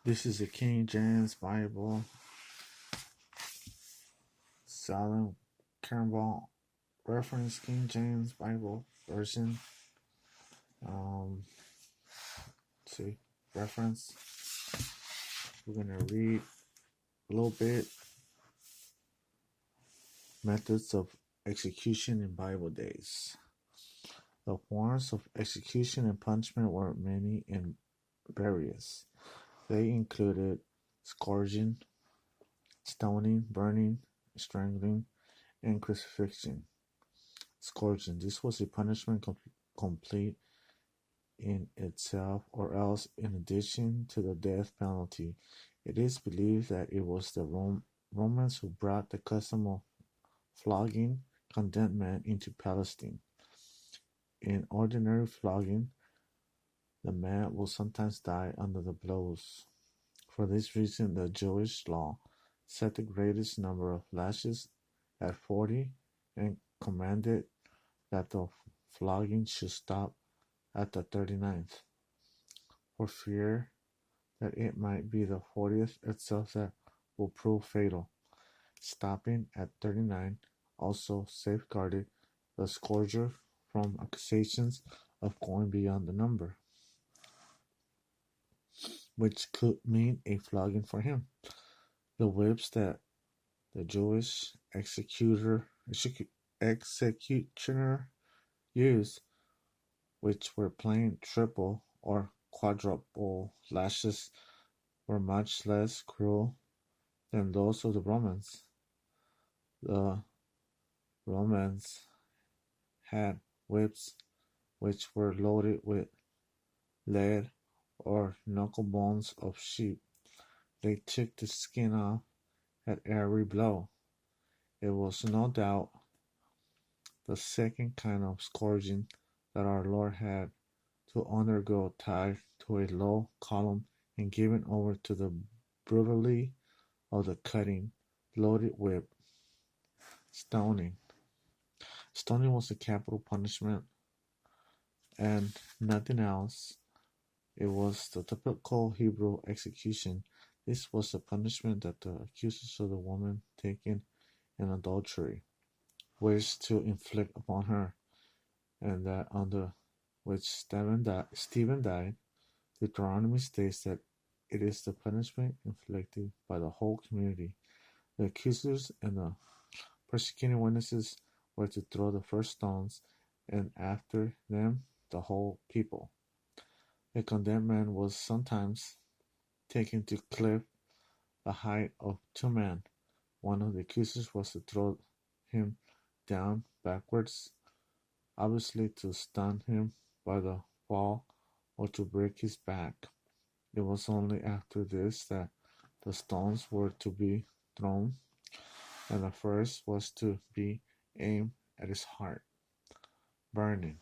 This is the King James Bible, Salem Campbell reference King James Bible version. Um, see, reference. We're gonna read a little bit. Methods of execution in Bible days. The forms of execution and punishment were many and various. They included scourging, stoning, burning, strangling, and crucifixion. Scourging. This was a punishment complete in itself, or else in addition to the death penalty. It is believed that it was the Romans who brought the custom of flogging condemned men into Palestine. In ordinary flogging, the man will sometimes die under the blows. For this reason, the Jewish law set the greatest number of lashes at 40 and commanded that the flogging should stop at the 39th, for fear that it might be the 40th itself that will prove fatal. Stopping at 39 also safeguarded the scourger from accusations of going beyond the number, which could mean a flogging for him. The whips that the Jewish executioner used, which were plain triple or quadruple lashes, were much less cruel than those of the Romans. The Romans had whips which were loaded with lead or knuckle bones of sheep. They took the skin off at every blow. It was no doubt the second kind of scourging that our Lord had to undergo, tied to a low column and given over to the brutality of the cutting, loaded whip. Stoning. Stoning was a capital punishment and nothing else. It was the typical Hebrew execution. This was the punishment that the accusers of the woman taken in adultery wished to inflict upon her, and that under which Stephen died. Deuteronomy states that it is the punishment inflicted by the whole community. The accusers and the persecuting witnesses were to throw the first stones, and after them the whole people. A condemned man was sometimes taken to cliff the height of 2 men. One of the accusers was to throw him down backwards, obviously to stun him by the fall or to break his back. It was only after this that the stones were to be thrown, and the first was to be aimed at his heart. Burning.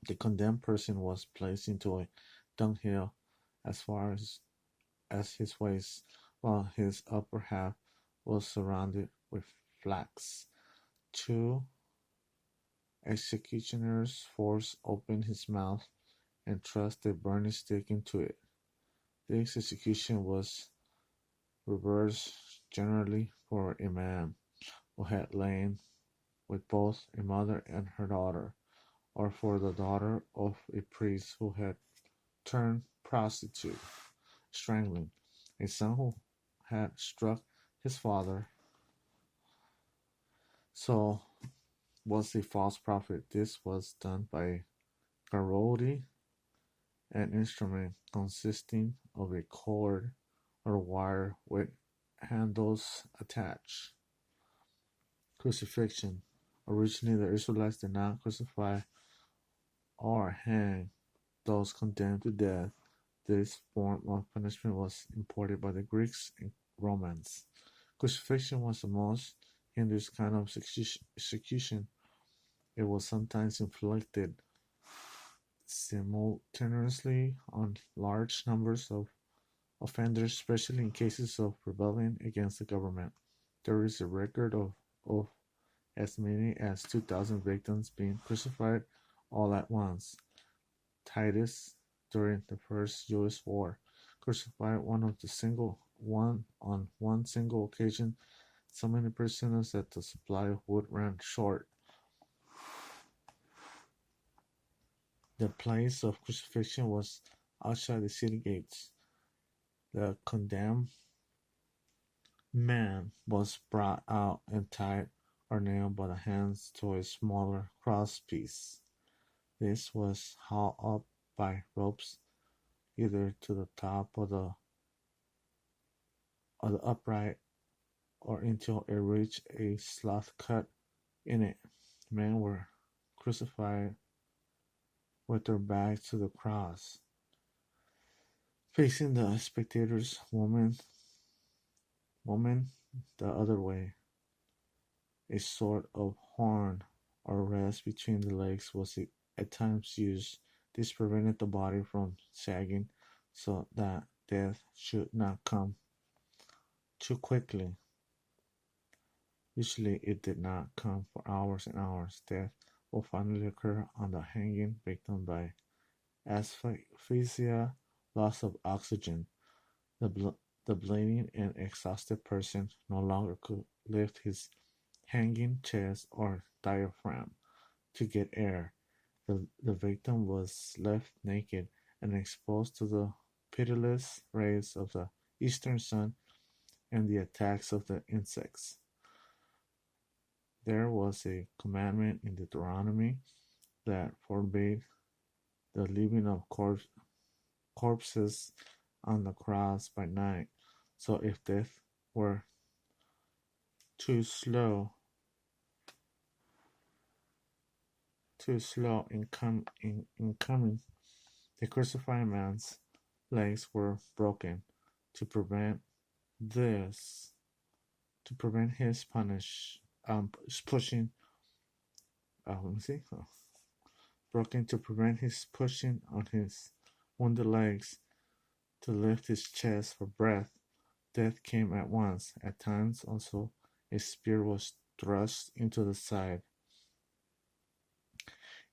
The condemned person was placed into a dunghill as far as his waist, while his upper half was surrounded with flax. 2 executioners forced open his mouth and thrust a burning stick into it. This execution was reversed generally for a man who had lain with both a mother and her daughter, or for the daughter of a priest who had turned prostitute. Strangling. A son who had struck his father, so was a false prophet. This was done by garrote, an instrument consisting of a cord or wire with handles attached. Crucifixion. Originally, the Israelites did not crucify or hang those condemned to death. This form of punishment was imported by the Greeks and Romans. Crucifixion was the most heinous kind of execution. It was sometimes inflicted simultaneously on large numbers of offenders, especially in cases of rebellion against the government. There is a record of as many as 2,000 victims being crucified all at once. Titus during the First Jewish War. crucified on one single occasion so many prisoners that the supply of wood ran short. The place of crucifixion was outside the city gates. The condemned man was brought out and tied or nailed by the hands to a smaller crosspiece. This was hauled up by ropes either to the top of the upright or until it reached a slot cut in it. Men were crucified with their backs to the cross, facing the spectators, woman the other way. A sort of horn or rest between the legs was at times used. This prevented the body from sagging so that death should not come too quickly. Usually it did not come for hours and hours. Death will finally occur on the hanging victim by asphyxia, loss of oxygen. The bleeding and exhausted person no longer could lift his hanging chest or diaphragm to get air. The victim was left naked and exposed to the pitiless rays of the eastern sun and the attacks of the insects. There was a commandment in Deuteronomy that forbade the leaving of corpses on the cross by night. So if death were too slow in coming, the crucified man's legs were broken to prevent this to prevent his pushing let me see broken to prevent his pushing on his wounded legs to lift his chest for breath. Death came at once. At times also a spear was thrust into the side.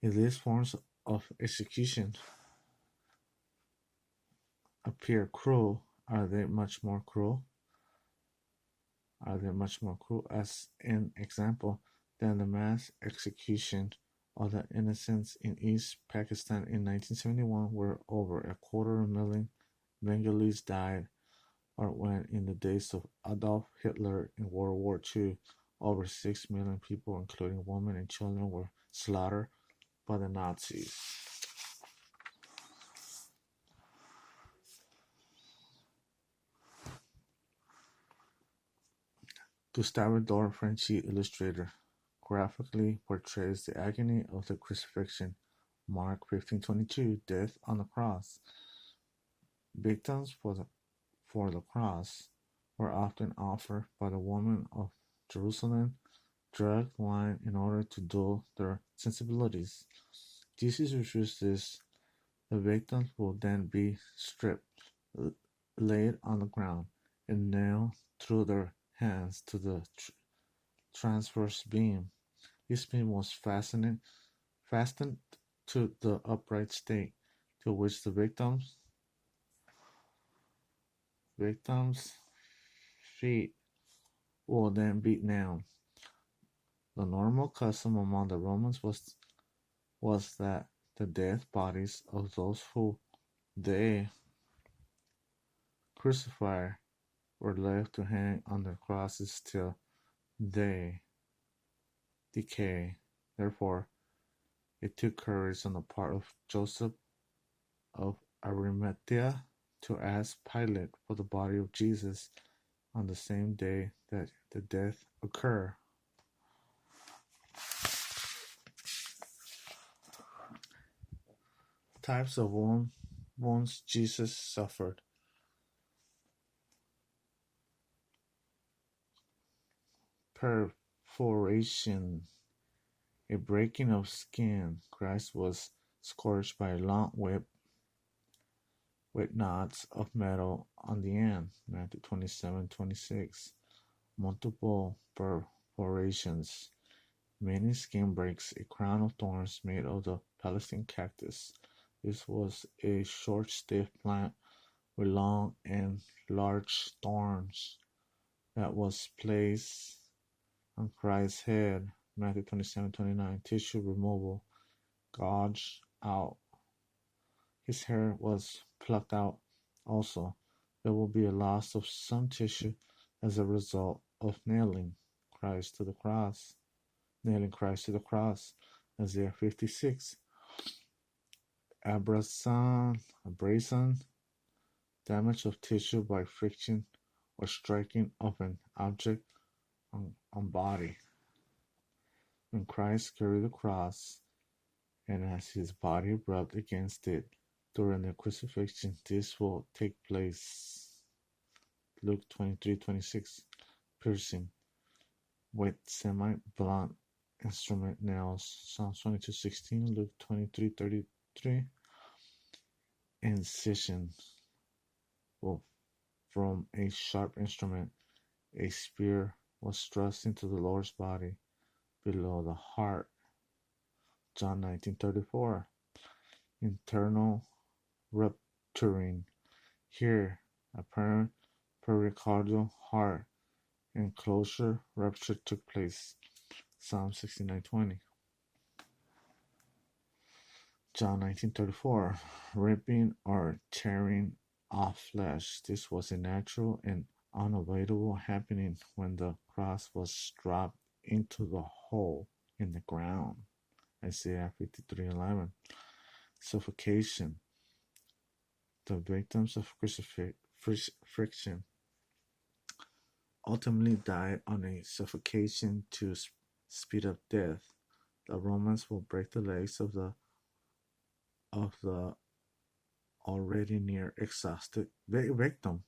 If these forms of execution appear cruel, are they much more cruel? As an example, than the mass execution of the innocents in East Pakistan in 1971, where over 250,000 Bengalis died, or when in the days of Adolf Hitler in World War II, over 6 million people, including women and children, were slaughtered by the Nazis. Gustave Doré, French illustrator, graphically portrays the agony of the crucifixion. Mark 15:22, death on the cross. Victims for the cross were often offered by the women of Jerusalem, drugged wine in order to dull their sensibilities. Jesus refused this. The victims will then be stripped, laid on the ground, and nailed through their hands to the transverse beam. This beam was fastened to the upright stake, to which the victim's feet will then be nailed. The normal custom among the Romans was that the dead bodies of those who they crucified were left to hang on the crosses till they decay. Therefore, it took courage on the part of Joseph of Arimathea to ask Pilate for the body of Jesus on the same day that the death occurred. Types of wounds Jesus suffered. Perforation, a breaking of skin. Christ was scourged by a long whip with knots of metal on the end. Matthew 27:26. Multiple perforations. Many skin breaks. A crown of thorns made of the Palestine cactus. This was a short, stiff plant with long and large thorns that was placed on Christ's head. Matthew 27:29. Tissue removal, gouged out. His hair was plucked out also. There will be a loss of some tissue as a result of Christ to the cross. Nailing Christ to the cross. Isaiah 56. Abrasion, damage of tissue by friction or striking of an object on body. When Christ carried the cross, and as his body rubbed against it during the crucifixion, this will take place. Luke 23:26. Piercing with semi-blunt instrument nails. Psalms 22:16. Luke 23:33. Incision from a sharp instrument. A spear was thrust into the Lord's body below the heart. John 19:34. Internal rupturing. Here, apparent pericardial heart enclosure rupture took place. Psalm 69:20. John 19:34. Ripping or tearing off flesh. This was a natural and unavoidable happening when the cross was dropped into the hole in the ground. Isaiah 53:11. Suffocation. The victims of crucifixion ultimately died on a suffocation to speed up death. The Romans will break the legs of the already near exhausted victim.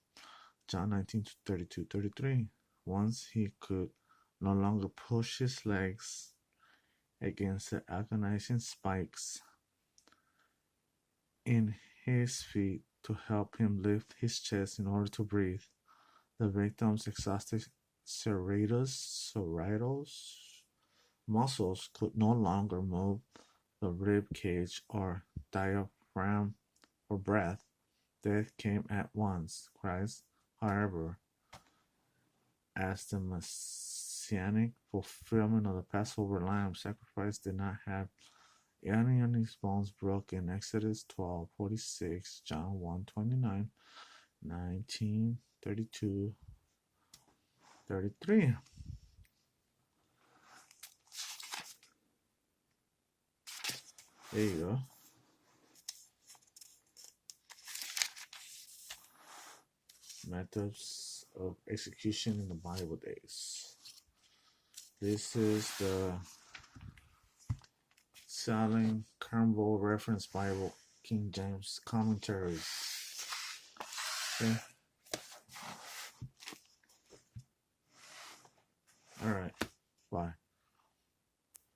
John 19:32-33. Once he could no longer push his legs against the agonizing spikes in his feet to help him lift his chest in order to breathe. The victim's exhausted serratus muscles could no longer move the rib cage or diaphragm for breath. Death came at once. Christ, however, as the messianic fulfillment of the Passover lamb sacrifice, did not have any of his bones broken. Exodus 12:46, John 1:29, 19:32, 33. There you go. Methods of execution in the Bible days. This is the Salem Campbell Reference Bible, King James Commentaries. Okay. Alright.